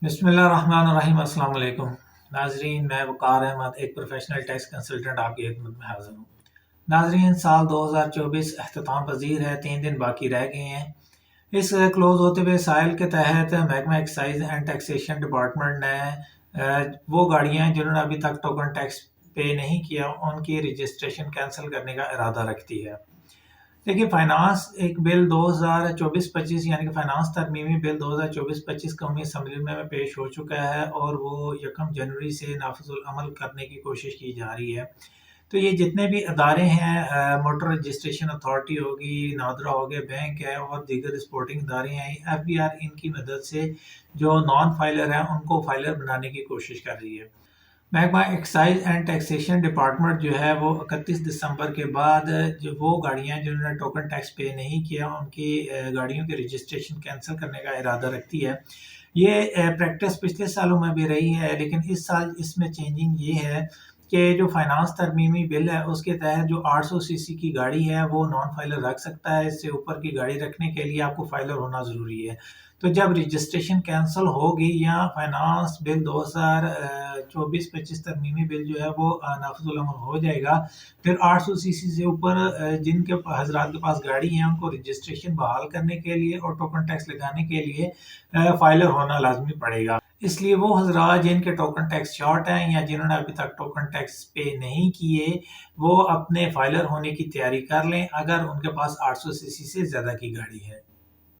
بسم اللہ الرحمن الرحیم۔ السلام علیکم ناظرین، میں وقار احمد، ایک پروفیشنل ٹیکس کنسلٹنٹ آپ کی خدمت میں حاضر ہوں۔ ناظرین، سال 2024 اختتام پذیر ہے، 3 دن باقی رہ گئے ہیں۔ اس کلوز ہوتے ہوئے سائل کے تحت محکمہ ایکسائز اینڈ ٹیکسیشن ڈپارٹمنٹ نے وہ گاڑیاں جنہوں نے ابھی تک ٹوکن ٹیکس پے نہیں کیا ان کی رجسٹریشن کینسل کرنے کا ارادہ رکھتی ہے۔ دیکھیے، فائنانس ایک بل 2024-25 یعنی کہ فائنانس ترمیمی بل 2024-25 قومی اسمبلی میں پیش ہو چکا ہے اور وہ 1 جنوری سے نافذ العمل کرنے کی کوشش کی جا رہی ہے۔ تو یہ جتنے بھی ادارے ہیں، موٹر رجسٹریشن اتھارٹی ہوگی، نادرا ہو گیا، بینک ہے اور دیگر سپورٹنگ ادارے ہیں، FBR ان کی مدد سے جو نان فائلر ہیں ان کو فائلر بنانے کی کوشش کر رہی ہے۔ محکمہ ایکسائز اینڈ ٹیکسیشن ڈپارٹمنٹ جو ہے وہ 31 دسمبر کے بعد جو وہ گاڑیاں جنہوں نے ٹوکن ٹیکس پے نہیں کیا ان کی گاڑیوں کی رجسٹریشن کینسل کرنے کا ارادہ رکھتی ہے۔ یہ پریکٹس پچھلے سالوں میں بھی رہی ہے، لیکن اس سال اس میں چینجنگ یہ ہے کہ جو فائنانس ترمیمی بل ہے اس کے تحت جو 800 cc کی گاڑی ہے وہ نان فائلر رکھ سکتا ہے۔ اس سے اوپر کی گاڑی رکھنے کے لیے آپ کو فائلر ہونا ضروری ہے۔ تو جب رجسٹریشن کینسل ہوگی یا فائنانس بل 2024-25 ترمیمی بل جو ہے وہ نافذ العمل ہو جائے گا، پھر 800 cc سے اوپر جن کے حضرات کے پاس گاڑی ہیں ان کو رجسٹریشن بحال کرنے کے لیے اور ٹوکن ٹیکس لگانے کے لیے فائلر ہونا لازمی پڑے گا۔ اس لیے وہ حضرات جن کے ٹوکن ٹیکس شارٹ ہیں یا جنہوں نے ابھی تک ٹوکن ٹیکس پے نہیں کیے وہ اپنے فائلر ہونے کی تیاری کر لیں اگر ان کے پاس 800 cc سے زیادہ کی گاڑی ہے۔